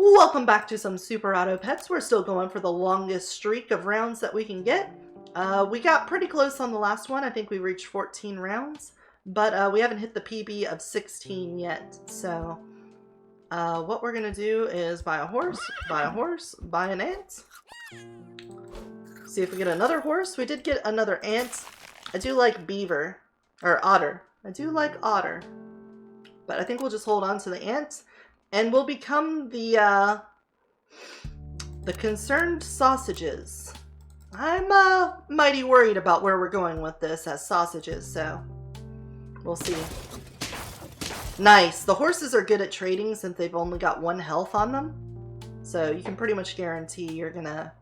Welcome back to some SuperAutoPets. We're still going for the longest streak of rounds that we can get. We got pretty close on the last one. I think we reached 14 rounds, but we haven't hit the PB of 16 yet. So what we're gonna do is buy a horse, buy an ant. See if we get another horse. We did get another ant. I do like beaver, or otter. I do like otter, but I think we'll just hold on to the ant. And we'll become the concerned sausages. I'm mighty worried about where we're going with this as sausages, so we'll see. Nice. The horses are good at trading since they've only got 1 health on them. So you can pretty much guarantee you're gonna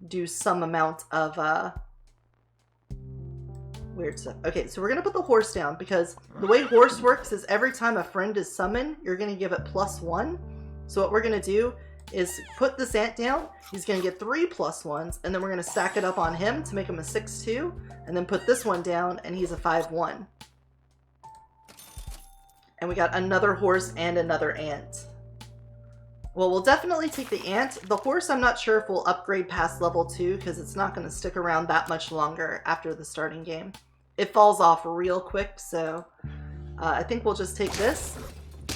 do some amount of weird stuff. Okay, so we're gonna put the horse down because the way horse works is every time a friend is summoned, you're gonna give it +1. So what we're gonna do is put this ant down. He's gonna get 3 +1s, and then we're gonna stack it up on him to make him a 6-2, and then put this one down, and he's a 5-1. And we got another horse and another ant. Well, we'll definitely take the ant. The horse, I'm not sure if we'll upgrade past level 2 because it's not going to stick around that much longer after the starting game. It falls off real quick, so I think we'll just take this.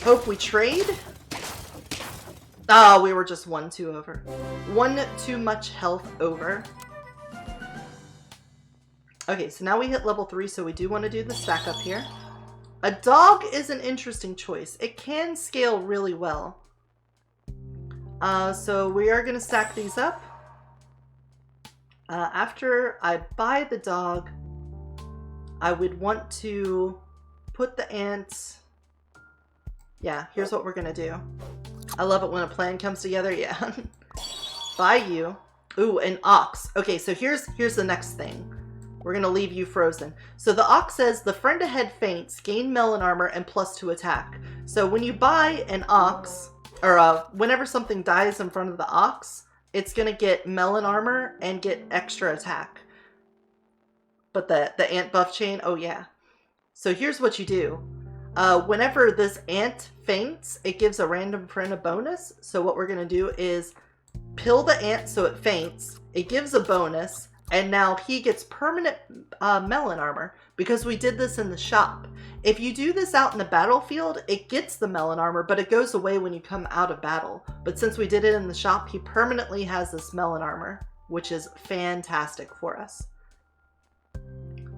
Hope we trade. Oh, we were just 1 too over. 1 too much health over. Okay, so now we hit level 3, so we do want to do the stack up here. A dog is an interesting choice. It can scale really well. So we are going to stack these up. After I buy the dog, I would want to put the ant. Yeah, here's what we're going to do. I love it when a plan comes together. Yeah. Buy you. Ooh, an ox. Okay, so here's the next thing. We're going to leave you frozen. So the ox says, the friend ahead faints, gain melon armor, and +2 attack. So when you buy an ox, or whenever something dies in front of the ox, it's going to get melon armor and get extra attack. But the ant buff chain, oh yeah. So here's what you do. Whenever this ant faints, it gives a random friend a bonus. So what we're going to do is pill the ant so it faints. It gives a bonus, and now he gets permanent melon armor because we did this in the shop. If you do this out in the battlefield, it gets the melon armor, but it goes away when you come out of battle. But since we did it in the shop, he permanently has this melon armor, which is fantastic for us.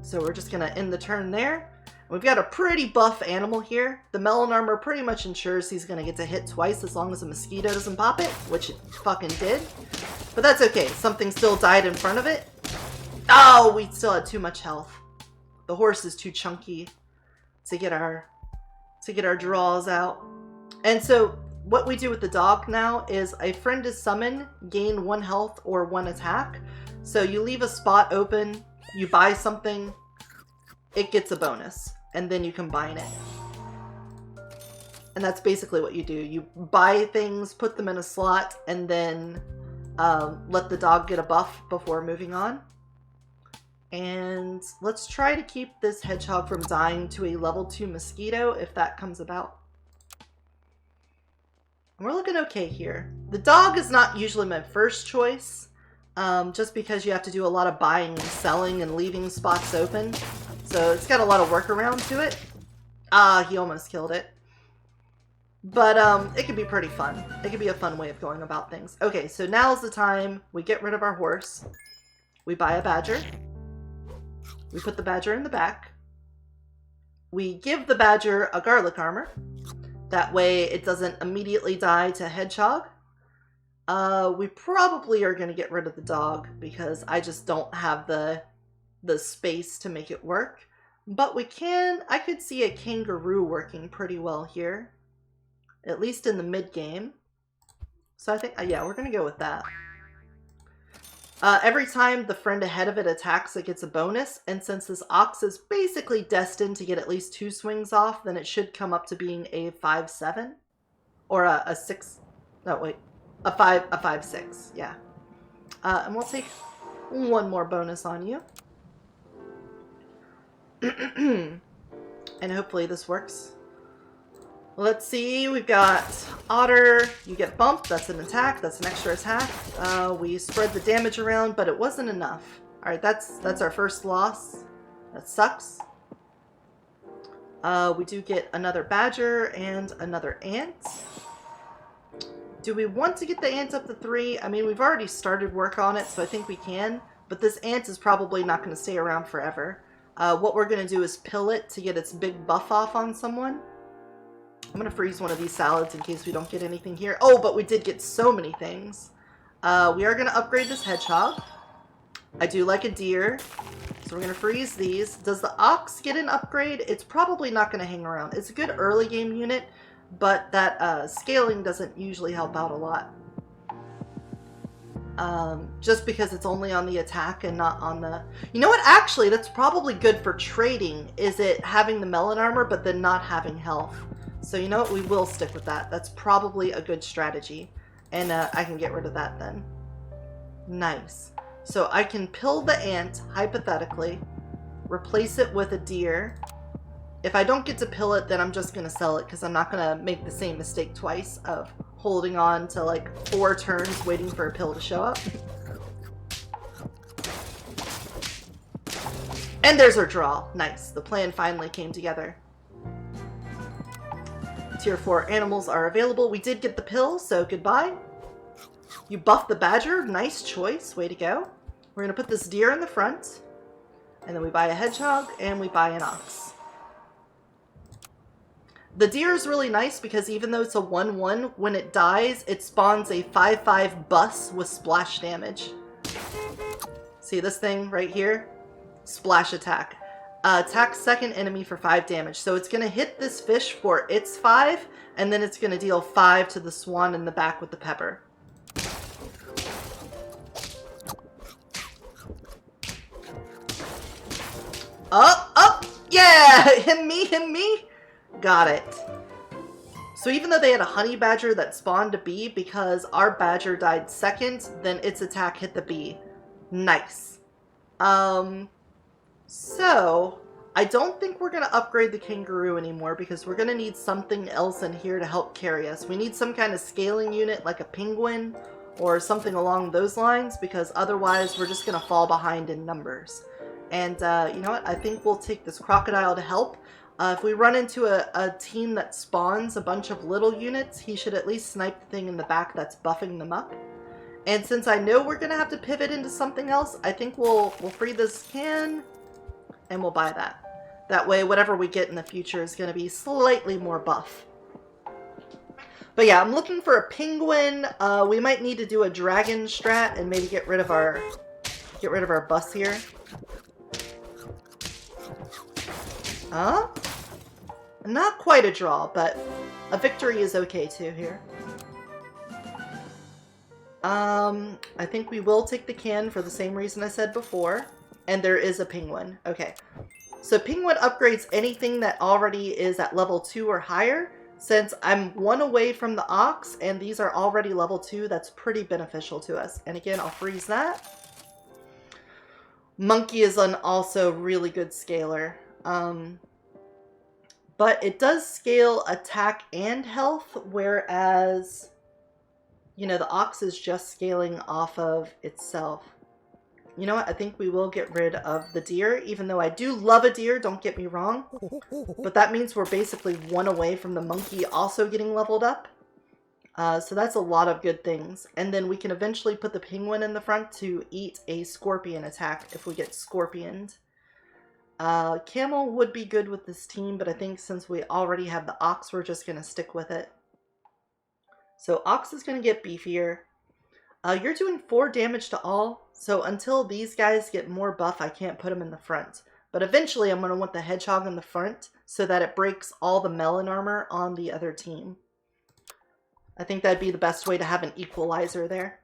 So we're just going to end the turn there. We've got a pretty buff animal here. The melon armor pretty much ensures he's going to get to hit twice as long as a mosquito doesn't pop it, which it fucking did. But that's okay. Something still died in front of it. Oh, we still had too much health. The horse is too chunky to get our draws out. And so what we do with the dog now is a friend is summoned, gain 1 health or 1 attack. So you leave a spot open, you buy something, it gets a bonus, and then you combine it. And that's basically what you do. You buy things, put them in a slot, and then let the dog get a buff before moving on. And let's try to keep this hedgehog from dying to a level 2 mosquito if that comes about. We're looking okay here. The dog is not usually my first choice, just because you have to do a lot of buying and selling and leaving spots open. So it's got a lot of workaround to it. Ah, he almost killed it. But it could be pretty fun. It could be a fun way of going about things. Okay, so now's the time we get rid of our horse. We buy a badger. We put the badger in the back. We give the badger a garlic armor. That way it doesn't immediately die to hedgehog. We probably are going to get rid of the dog because I just don't have the space to make it work. But we can, I could see a kangaroo working pretty well here. At least in the mid game. So I think, yeah, we're going to go with that. Every time the friend ahead of it attacks, it gets a bonus. And since this ox is basically destined to get at least 2 swings off, then it should come up to being a 5-7. Or a 6. No, wait. A 5-6. Yeah. And we'll take 1 more bonus on you. And hopefully this works. Let's see, we've got Otter. You get bumped, that's an attack, that's an extra attack. We spread the damage around, but it wasn't enough. Alright, that's our first loss. That sucks. We do get another badger and another ant. Do we want to get the ant up to 3? I mean, we've already started work on it, so I think we can. But this ant is probably not going to stay around forever. What we're going to do is pill it to get its big buff off on someone. I'm going to freeze one of these salads in case we don't get anything here. Oh, but we did get so many things. We are going to upgrade this hedgehog. I do like a deer. So we're going to freeze these. Does the ox get an upgrade? It's probably not going to hang around. It's a good early game unit, but that scaling doesn't usually help out a lot. Just because it's only on the attack and not on the... You know what? Actually, that's probably good for trading, is it having the melon armor, but then not having health. So you know what? We will stick with that. That's probably a good strategy. And I can get rid of that then. Nice. So I can pill the ant, hypothetically, replace it with a deer. If I don't get to pill it, then I'm just going to sell it because I'm not going to make the same mistake twice of holding on to like 4 turns waiting for a pill to show up. And there's our draw. Nice. The plan finally came together. Tier 4 animals are available. We did get the pill, so goodbye. You buffed the badger. Nice choice. Way to go. We're going to put this deer in the front. And then we buy a hedgehog and we buy an ox. The deer is really nice because even though it's a 1-1, when it dies, it spawns a 5-5 bus with splash damage. See this thing right here? Splash attack. Attack second enemy for 5 damage. So it's going to hit this fish for its 5, and then it's going to deal 5 to the swan in the back with the pepper. Up, up! Yeah! Him me! Got it. So even though they had a honey badger that spawned a bee, because our badger died second, then its attack hit the bee. Nice. So I don't think we're going to upgrade the kangaroo anymore because we're going to need something else in here to help carry us. We need some kind of scaling unit like a penguin or something along those lines because otherwise we're just going to fall behind in numbers. And you know what? I think we'll take this crocodile to help. If we run into a team that spawns a bunch of little units, he should at least snipe the thing in the back that's buffing them up. And since I know we're going to have to pivot into something else, I think we'll free this can and we'll buy that. That way, whatever we get in the future is going to be slightly more buff. But yeah, I'm looking for a penguin. We might need to do a dragon strat and maybe get rid of our bus here. Not quite a draw, but a victory is okay too here. I think we will take the can for the same reason I said before. And there is a penguin. Okay. So penguin upgrades anything that already is at level 2 or higher. Since I'm 1 away from the ox and these are already level 2, that's pretty beneficial to us. And again, I'll freeze that. Monkey is an also really good scaler. But it does scale attack and health, whereas, you know, the ox is just scaling off of itself. You know what? I think we will get rid of the deer, even though I do love a deer, don't get me wrong. But that means we're basically 1 away from the monkey also getting leveled up. So that's a lot of good things. And then we can eventually put the penguin in the front to eat a scorpion attack if we get scorpioned. Camel would be good with this team, but I think since we already have the ox, we're just going to stick with it. So ox is going to get beefier. You're doing 4 damage to all, so until these guys get more buff, I can't put them in the front. But eventually I'm going to want the hedgehog in the front so that it breaks all the melon armor on the other team. I think that'd be the best way to have an equalizer there.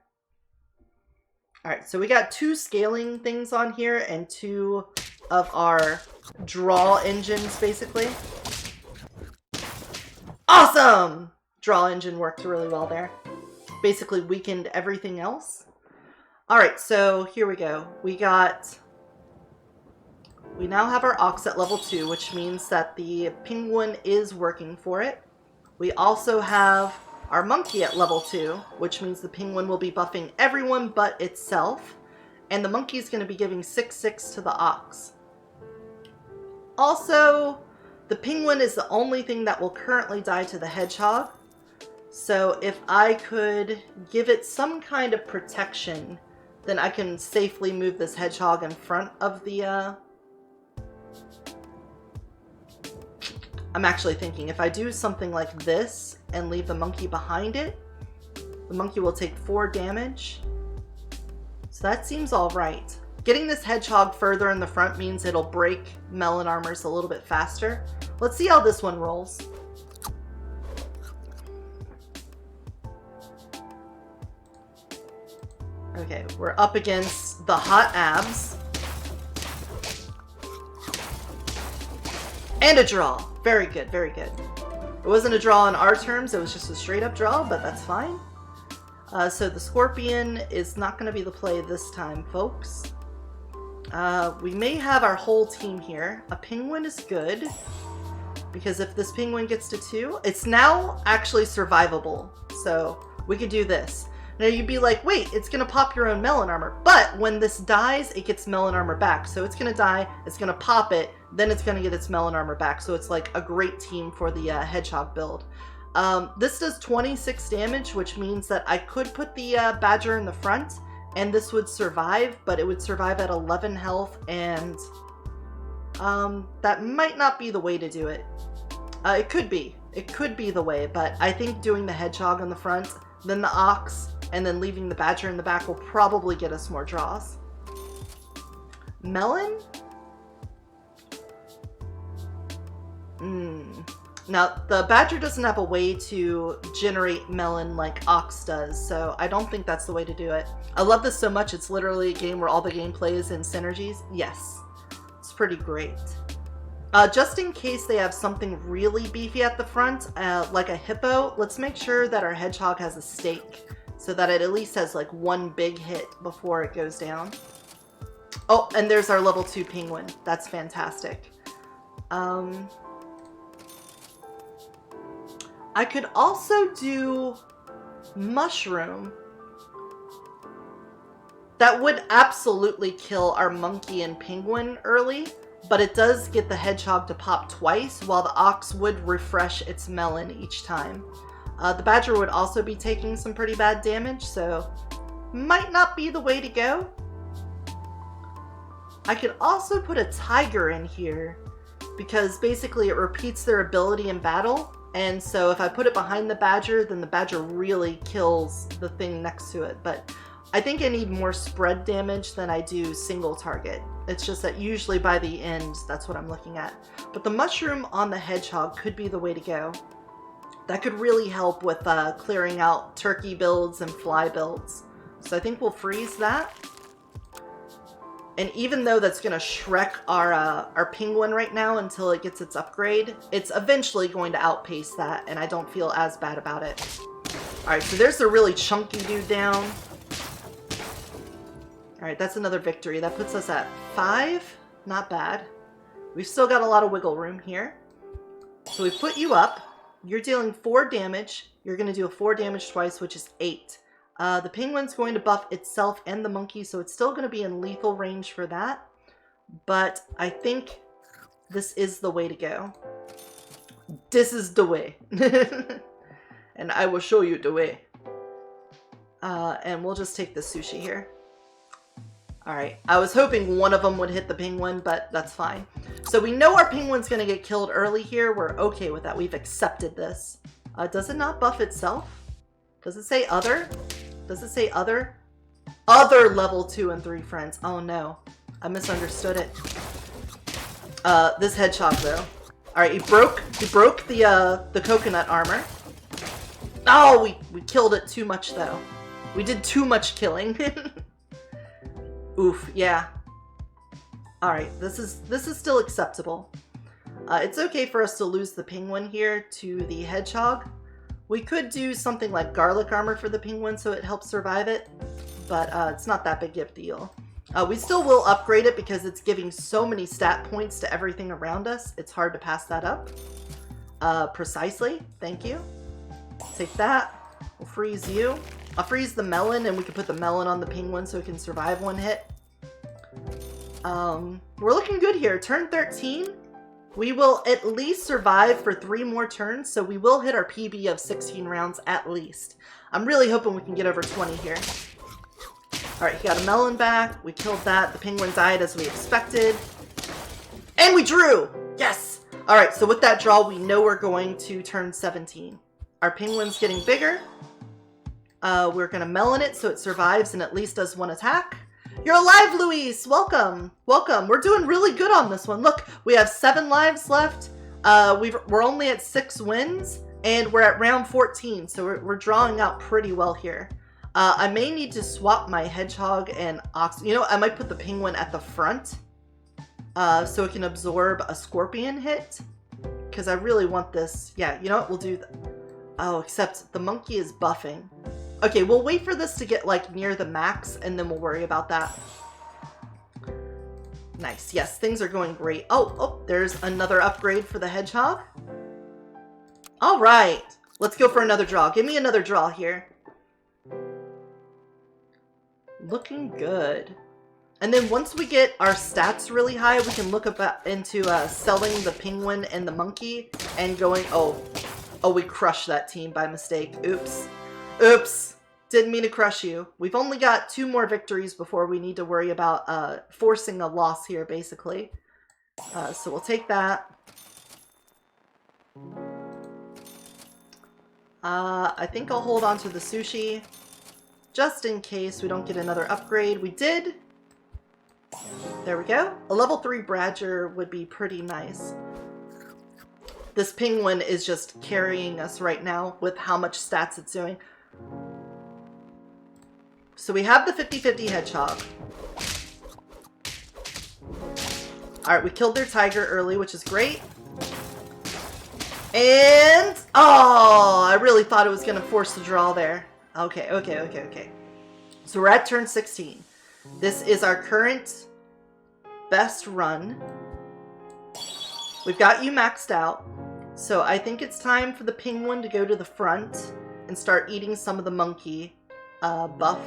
Alright, so we got 2 scaling things on here and 2 of our draw engines, basically. Awesome! Draw engine worked really well there. Basically weakened everything else. Alright, so here we go. We now have our ox at level 2, which means that the penguin is working for it. We also have our monkey at level 2, which means the penguin will be buffing everyone but itself. And the monkey is going to be giving 6/6 to the ox. Also, the penguin is the only thing that will currently die to the hedgehog. So if I could give it some kind of protection, then I can safely move this hedgehog in front of the... I'm actually thinking if I do something like this and leave the monkey behind it, the monkey will take 4 damage. So that seems all right. Getting this hedgehog further in the front means it'll break melon armors a little bit faster. Let's see how this one rolls. Okay, we're up against the hot abs. And a draw. Very good, very good. It wasn't a draw on our terms, it was just a straight up draw, but that's fine. So the scorpion is not going to be the play this time, folks. We may have our whole team here. A penguin is good, because if this penguin gets to 2, it's now actually survivable. So we could do this. Now you'd be like, wait, it's going to pop your own melon armor. But when this dies, it gets melon armor back. So it's going to die, it's going to pop it, then it's going to get its melon armor back. So it's like a great team for the hedgehog build. This does 26 damage, which means that I could put the badger in the front, and this would survive, but it would survive at 11 health, and that might not be the way to do it. It could be. It could be the way, but I think doing the hedgehog in the front, then the ox, and then leaving the badger in the back will probably get us more draws. Melon? Now, the badger doesn't have a way to generate melon like ox does, so I don't think that's the way to do it. I love this so much, it's literally a game where all the gameplay is in synergies. Yes, it's pretty great. Just in case they have something really beefy at the front, like a hippo, let's make sure that our hedgehog has a stake, so that it at least has like 1 big hit before it goes down. Oh, and there's our level 2 penguin. That's fantastic. I could also do mushroom. That would absolutely kill our monkey and penguin early, but it does get the hedgehog to pop twice, while the ox would refresh its melon each time. The badger would also be taking some pretty bad damage, so might not be the way to go. I could also put a tiger in here, because basically it repeats their ability in battle. And so if I put it behind the badger, then the badger really kills the thing next to it. But I think I need more spread damage than I do single target. It's just that usually by the end, that's what I'm looking at. But the mushroom on the hedgehog could be the way to go. That could really help with clearing out turkey builds and fly builds. So I think we'll freeze that. And even though that's going to Shrek our penguin right now until it gets its upgrade, it's eventually going to outpace that, and I don't feel as bad about it. Alright, so there's the really chunky dude down. Alright, that's another victory. That puts us at 5. Not bad. We've still got a lot of wiggle room here. So we put you up. You're dealing 4 damage. You're going to do a 4 damage twice, which is 8. The penguin's going to buff itself and the monkey, so it's still going to be in lethal range for that. But I think this is the way to go. This is the way. And I will show you the way. And we'll just take the sushi here. Alright, I was hoping one of them would hit the penguin, but that's fine. So we know our penguin's going to get killed early here. We're okay with that. We've accepted this. Does it not buff itself? Does it say other? Does it say other? Other level 2 and 3 friends. Oh no. I misunderstood it. This hedgehog though. Alright, he broke the coconut armor. Oh, we killed it too much though. We did too much killing. Oof, yeah. Alright, this is still acceptable. It's okay for us to lose the penguin here to the hedgehog. We could do something like garlic armor for the penguin so it helps survive it, but it's not that big of a deal. We still will upgrade it because it's giving so many stat points to everything around us. It's hard to pass that up. Precisely. Thank you. Take that. We'll freeze you. I'll freeze the melon, and we can put the melon on the penguin so it can survive one hit. We're looking good here. Turn 13. We will at least survive for 3 more turns, so we will hit our PB of 16 rounds at least. I'm really hoping we can get over 20 here. Alright, he got a melon back. We killed that. The penguin died as we expected. And we drew! Yes! Alright, so with that draw, we know we're going to turn 17. Our penguin's getting bigger. We're going to melon it so it survives and at least does 1 attack. You're alive, Luis! Welcome! Welcome! We're doing really good on this one. Look, we have 7 lives left. We're only at 6 wins, and we're at round 14, so we're drawing out pretty well here. I may need to swap my hedgehog and ox. You know, I might put the penguin at the front so it can absorb a scorpion hit, because I really want this. Yeah, you know what? We'll do that. Oh, except the monkey is buffing. Okay, we'll wait for this to get like near the max and then we'll worry about that. Nice. Yes, things are going great. Oh, there's another upgrade for the hedgehog. All right, let's go for another draw. Give me another draw here. Looking good. And then once we get our stats really high, we can look into selling the penguin and the monkey and going, oh, we crushed that team by mistake. Oops. Oops. Didn't mean to crush you. We've only got 2 more victories before we need to worry about forcing a loss here, basically. So we'll take that. I think I'll hold on to the sushi just in case we don't get another upgrade. We did. There we go. A level 3 Badger would be pretty nice. This penguin is just carrying us right now with how much stats it's doing. So we have the 50-50 hedgehog. Alright, we killed their tiger early, which is great. And... oh, I really thought it was going to force the draw there. Okay. So we're at turn 16. This is our current best run. We've got you maxed out. So I think it's time for the penguin to go to the front and start eating some of the monkey buff.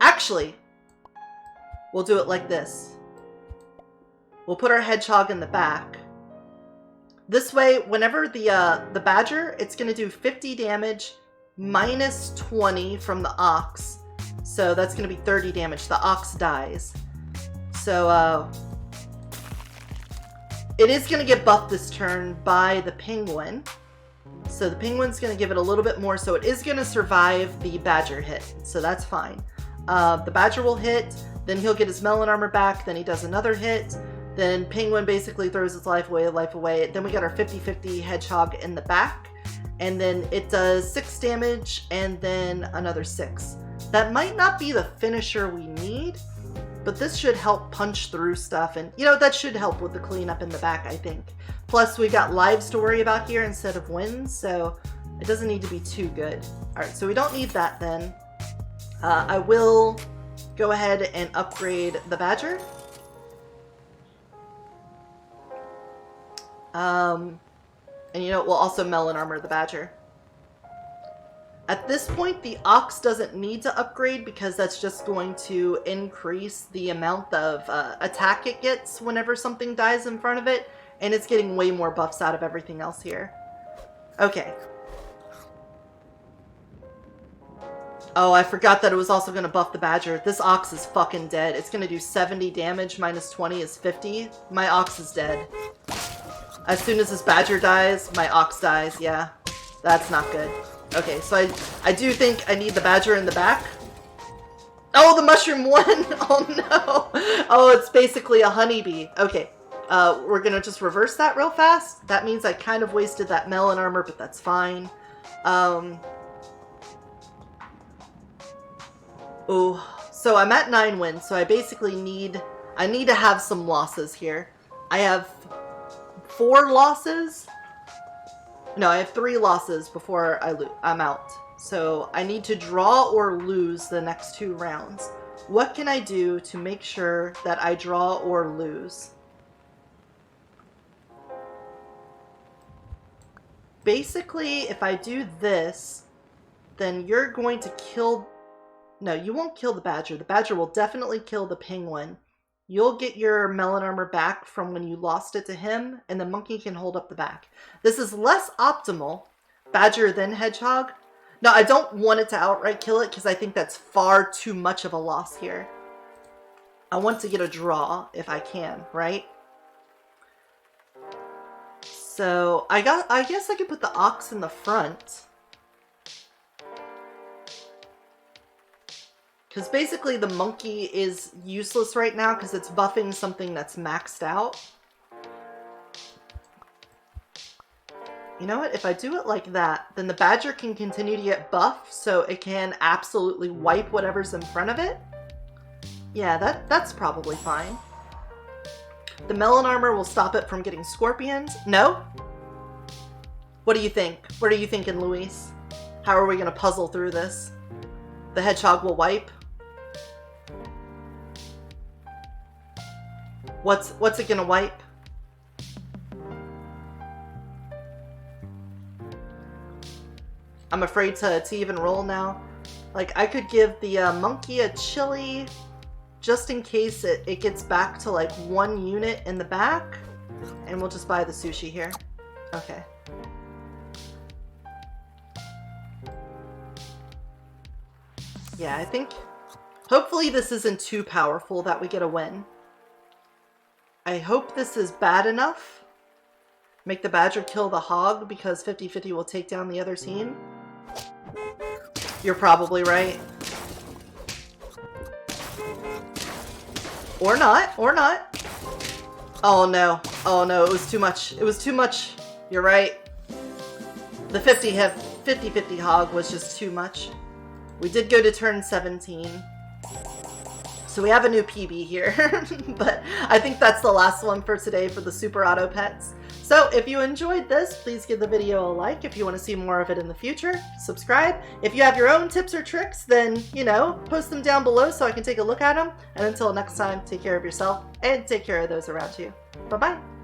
Actually, we'll do it like this. We'll put our hedgehog in the back. This way, whenever the badger, it's going to do 50 damage minus 20 from the ox. So that's going to be 30 damage. The ox dies. So it is going to get buffed this turn by the penguin. So the penguin's going to give it a little bit more. So it is going to survive the badger hit. So that's fine. The badger will hit. Then he'll get his melon armor back. Then he does another hit. Then penguin basically throws its life away. Then we got our 50-50 hedgehog in the back. And then it does 6 damage and then another 6. That might not be the finisher we need, but this should help punch through stuff. And, you know, that should help with the cleanup in the back, I think. Plus, we've got lives to worry about here instead of wins, so it doesn't need to be too good. All right, so we don't need that then. I will go ahead and upgrade the badger. And, you know, we'll also melon armor the badger. At this point, the ox doesn't need to upgrade because that's just going to increase the amount of attack it gets whenever something dies in front of it. And it's getting way more buffs out of everything else here. Okay. Oh, I forgot that it was also going to buff the badger. This ox is fucking dead. It's going to do 70 damage minus 20 is 50. My ox is dead. As soon as this badger dies, my ox dies. Yeah, that's not good. Okay, so I do think I need the badger in the back. Oh, the mushroom won! Oh no! Oh, it's basically a honeybee. Okay, we're gonna just reverse that real fast. That means I kind of wasted that melon armor, but that's fine. Oh, so I'm at 9 wins, so I basically need to have some losses here. I have 4 losses. No, I have 3 losses before I'm out. So I need to draw or lose the next 2 rounds. What can I do to make sure that I draw or lose? basically, if I do this, then you're going to kill... No, you won't kill the badger. The badger will definitely kill the penguin. You'll get your melon armor back from when you lost it to him, and the monkey can hold up the back. This is less optimal. Badger then hedgehog. No, I don't want it to outright kill it because I think that's far too much of a loss here. I want to get a draw if I can, right? So I guess I could put the ox in the front. Because basically the monkey is useless right now because it's buffing something that's maxed out. You know what? If I do it like that, then the badger can continue to get buff, so it can absolutely wipe whatever's in front of it. Yeah, that's probably fine. The melon armor will stop it from getting scorpions. No? What do you think? What are you thinking, Luis? How are we going to puzzle through this? The hedgehog will wipe. What's it going to wipe? I'm afraid to even roll now. Like, I could give the monkey a chili just in case it gets back to like 1 unit in the back. And we'll just buy the sushi here. Okay. Yeah, I think hopefully this isn't too powerful that we get a win. I hope this is bad enough. Make the badger kill the hog because 50-50 will take down the other team. You're probably right. Or not, or not. Oh no, it was too much. It was too much. You're right. The 50-50 hog was just too much. We did go to turn 17. So we have a new PB here, but I think that's the last one for today for the SuperAutoPets. So if you enjoyed this, please give the video a like. If you want to see more of it in the future, subscribe. If you have your own tips or tricks, then, you know, post them down below so I can take a look at them. And until next time, take care of yourself and take care of those around you. Bye-bye.